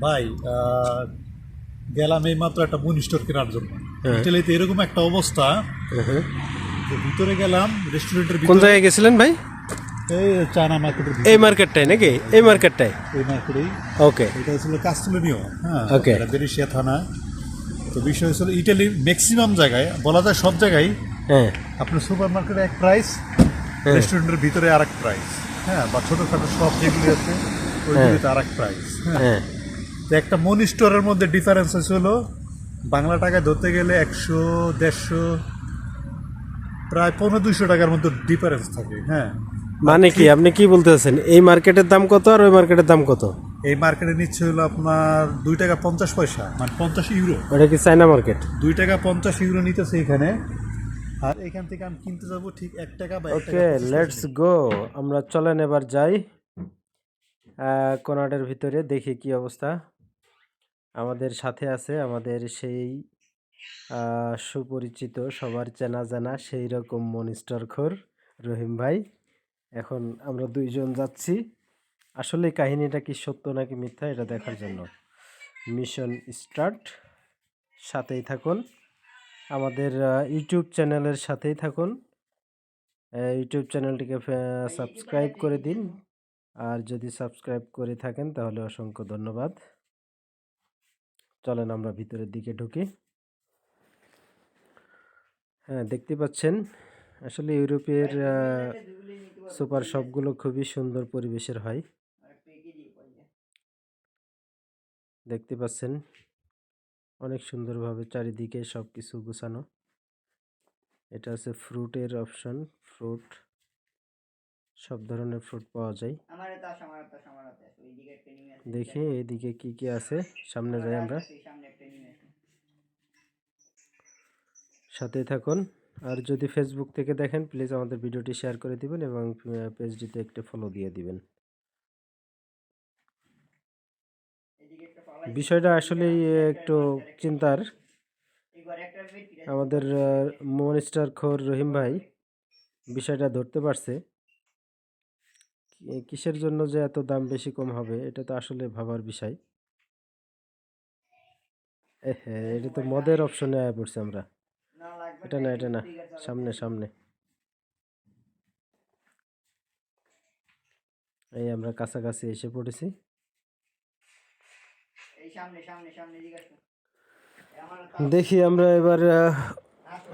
ভাই আহ, গেলাম এই মাত্র একটা বুন স্টোর কেনার জন্য। হ্যাঁ। ইটালিতে এরকম একটা অবস্থা হ্যাঁ। যে ভিতরে গেলাম রেস্টুরেন্টের কোন ভিতরে, জায়গায় গেছিলেন ভাই? এই চায়না মার্কেটের এই ভিতরে। মার্কেটটাই নাকি? এই মার্কেটটাই? এই মার্কেটেই। ওকে। এটা ছিল কাস্টলেনিও, হ্যাঁ, ওকে। এটা বেরিশিয়া থানা। তো বিষয় হচ্ছিল ইটালির ম্যাক্সিমাম জায়গায় বলা যায় সব জায়গায় হ্যাঁ। আপনার সুপার মার্কেটে এক প্রাইস, হ্যাঁ। রেস্টুরেন্টের ভিতরে আর এক প্রাইস, হ্যাঁ, বা ছোটোখাটো শপ যেগুলি আছে হ্যাঁ। ওইগুলিতে আর এক প্রাইস, হ্যাঁ। হ্যাঁ। তো একটা মনি স্টোরের মধ্যে ডিফারেন্স হলো বাংলা টাকায় ধরতে গেলে 100 150, প্রায় 1500 টাকার মতো ডিফারেন্স থাকে, হ্যাঁ। আর মানে কি ঠিক আপনি কি বলতেছেন, এই মার্কেটের দাম কত আর ওই মার্কেটের দাম কত? এই মার্কেটে নিচ্ছে হলো আপনার 2 টাকা 50 পয়সা, মানে 50 ইউরো। ওটা কি চায়না মার্কেট? 2 টাকা 50 ইউরো নিতেছে এখানে। আর এখান থেকে আমি কিনতে যাবো ঠিক 1 টাকা বা 1 টাকা ওকে, 25 পয়সা লেটস নিবে। গো। আমরা চলেন এবার যাই কোনাডের ভিতরে, দেখি কি অবস্থা। আমাদের সাথে আছে আমাদের সেই সুপরিচিত, সবার চেনা জানা সেই রকম মনিস্টার খোর রহিম ভাই। এখন আমরা দুইজন যাচ্ছি আসলে কাহিনীটা কি সত্য নাকি মিথ্যা এটা দেখার জন্য। Mission start. সাথেই থাকুন, আমাদের ইউটিউব চ্যানেলের সাথেই থাকুন। ইউটিউব চ্যানেলটিকে সাবস্ক্রাইব করে দিন, আর যদি সাবস্ক্রাইব করে থাকেন তাহলে অসংখ্য ধন্যবাদ। চলেন আমরা ভিতরের দিকে ঢুকি। হ্যাঁ, দেখতে পাচ্ছেন আসলে ইউরোপের সুপার শপগুলো খুবই সুন্দর পরিবেশের হয়। দেখতে পাচ্ছেন অনেক সুন্দরভাবে চারিদিকে সব কিছু গুছানো। এটা আছে ফ্রুটের অপশন। ফ্রুট, সব ধরনের ফ্রুট পাওয়া যায়। দেখি এইদিকে কি কি আছে, সামনে যাই আমরা। সাথেই থাকুন। আর যদি ফেসবুক থেকে দেখেন প্লিজ আমাদের ভিডিওটি শেয়ার করে দিবেন এবং পেজটিতে একটা ফলো দিয়ে দিবেন। বিষয়টা আসলেই একটু চিন্তার। আমাদের মনিস্টার খোর রহিম ভাই বিষয়টা ধরতে পারছে। কিসের জন্য যে এত দাম বেশি কম হবে এটা তো আসলে ভাবার বিষয়। হ্যাঁ, এটা তো মদের অপশনে আয়া পড়ছি আমরা। এটা না, এটা না, সামনে সামনে। এই আমরা কাছাকাছি এসে পড়েছি। দেখি আমরা এবার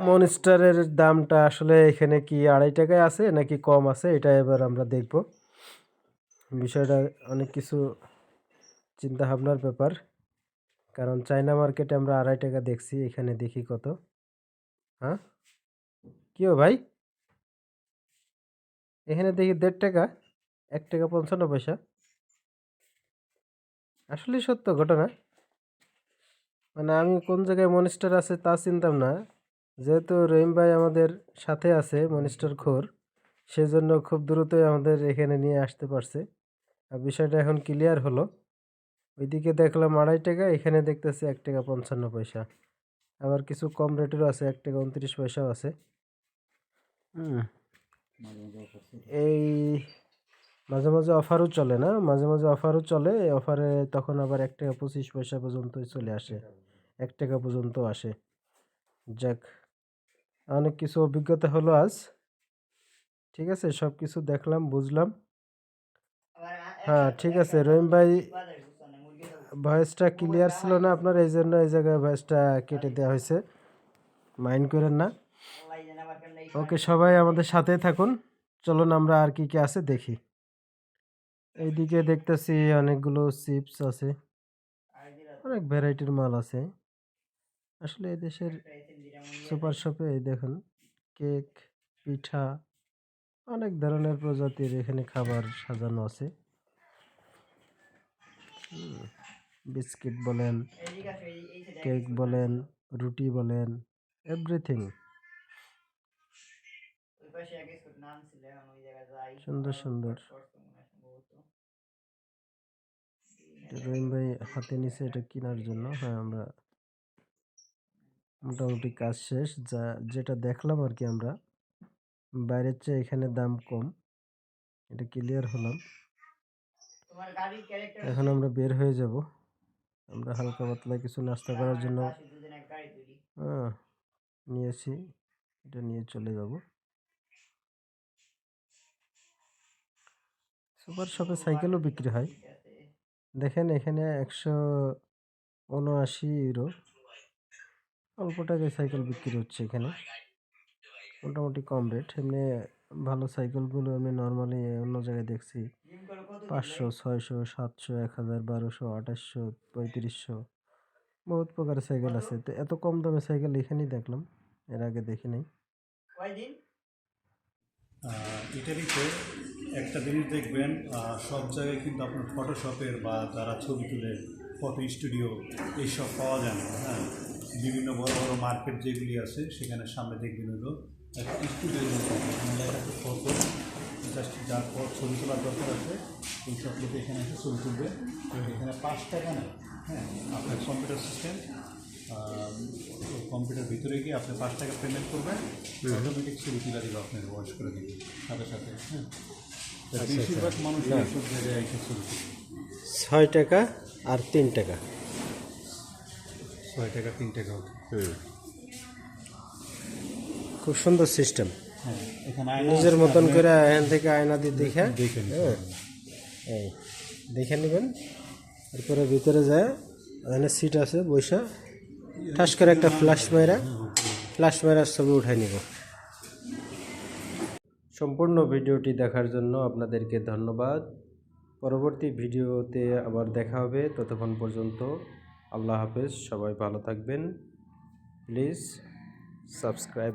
মনস্টারের দামটা আসলে এখানে কি 2.5 টাকায় আছে নাকি কম আছে, এটা এবার আমরা দেখব। বিষয়টা অনেক কিছু চিন্তা ভাবনার ব্যাপার, কারণ চায়না মার্কেটে আমরা 2.5 টাকা দেখছি, এখানে দেখি কত। হ্যাঁ, কি ও ভাই, এখানে দেখি 1.5 টাকা, 1 টাকা 55 পয়সা। আসলে সত্য ঘটনা, মানে আমি কোন জায়গায় মনিস্টার আছে তা চিনতাম না। যেহেতু রহিম ভাই আমাদের সাথে আছে মনিস্টার খোর, সেজন্য খুব দ্রুতই আমাদের এখানে নিয়ে আসতে পারছে। আর বিষয়টা এখন ক্লিয়ার হলো। ওইদিকে দেখলাম 2.5 টাকা, এখানে দেখতেছি 1 টাকা 55 পয়সা। আবার কিছু কম রেটেরও আছে, 1 টাকা 29 পয়সাও আছে। হুম, এই মাঝে মাঝে অফারও চলে না, মাঝে মাঝে অফারও চলে। এই অফারে তখন আবার 1 টাকা 25 পয়সা পর্যন্তই চলে আসে, 1 টাকা পর্যন্ত আসে। যাক, অনেক কিছু অভিজ্ঞতা হলো আজ। ঠিক আছে, সব কিছু দেখলাম বুঝলাম। হ্যাঁ ঠিক আছে রহিম ভাই, ভয়েসটা ক্লিয়ার ছিল না আপনার, এই জন্য এই জায়গায় ভয়েসটা কেটে দেওয়া হয়েছে, মাইন্ড করেন না। ওকে, সবাই আমাদের সাথে থাকুন। চলুন আমরা আর কি কি আছে দেখি। এইদিকে দেখতেছি অনেকগুলো চিপস আছে, অনেক ভ্যারাইটির মাল আছে। আসলে এই দেশের সুপার শপে এই দেখুন, কেক, পিঠা, অনেক ধরনের প্রজাতির এখানে খাবার সাজানো আছে। বিস্কিট বলেন, কেক বলেন, রুটি বলেন, এভরিথিং। সুন্দর সুন্দর। রহিম ভাই হাতে নিছে এটা কেনার জন্য। হ্যাঁ, আমরা মোটামুটি কাজ শেষ, যা যেটা দেখলাম আর কি, আমরা বাইরের চেয়ে এখানে দাম কম, এটা ক্লিয়ার হলাম। এখন আমরা বের হয়ে যাব। আমরা হালকা পাতলা কিছু নাস্তা করার জন্য নিয়েছি, এটা নিয়ে চলে যাব। সুপার শপে সাইকেলও বিক্রি হয়। দেখেন এখানে 179 ইউরো, অল্প টাকায় সাইকেল বিক্রি হচ্ছে এখানে, মোটামুটি কম রেট। এমনি ভালো সাইকেলগুলো আমি নর্মালি অন্য জায়গায় দেখছি 500, 600, 700, 1000, 1200, 2800, 3500, বহুত প্রকারের সাইকেল আছে। তো এত কম দামে সাইকেল এখানেই দেখলাম, এর আগে দেখি নাই। ইটালিতে একটা জিনিস দেখবেন, সব জায়গায় কিন্তু আপনার ফটোশপের বা যারা ছবি তুলে ফটো স্টুডিও এইসব পাওয়া যায় না। হ্যাঁ, বিভিন্ন বড় বড় মার্কেট যেগুলি আছে সেখানে সামনে দেখবেন হলো একটা স্টুডিও ফটো, জাস্ট যার পর ছবি তোলার দরকার আছে এই সব লোক এখানে এসে ছবি তুলবে। এখানে 5 টাকা নেয়। হ্যাঁ, আপনার কম্পিউটার সিস্টেম, কম্পিউটার ভিতরে গিয়ে আপনি 5 টাকা পেমেন্ট করবেন, অটোমেটিক ছবি তুলে দিবে, আপনার বয়স করে দিবে সাথে সাথে। হ্যাঁ, বেশিরভাগ মানুষ এইসব জায়গায় এসে ছবি তুলে। 6 টাকা আর 3 টাকা। 6 টাকা 3 টাকা ওকে। খুব সুন্দর সিস্টেম। হ্যাঁ, এখানে নিজের মতন করে এখান থেকে আয়না দিয়ে দেখে দেখেন। এই দেখে নেবেন। এরপরে ভিতরে যায়, এখানে সিট আছে, বৈশা ঠাস করে একটা ফ্ল্যাশ মারা ছবি উঠাই নিব। সম্পূর্ণ ভিডিওটি দেখার জন্য আপনাদেরকে ধন্যবাদ। পরবর্তী ভিডিওতে আবার দেখা হবে, ততক্ষণ পর্যন্ত আল্লাহ হাফেজ, সবাই ভালো থাকবেন। Please subscribe.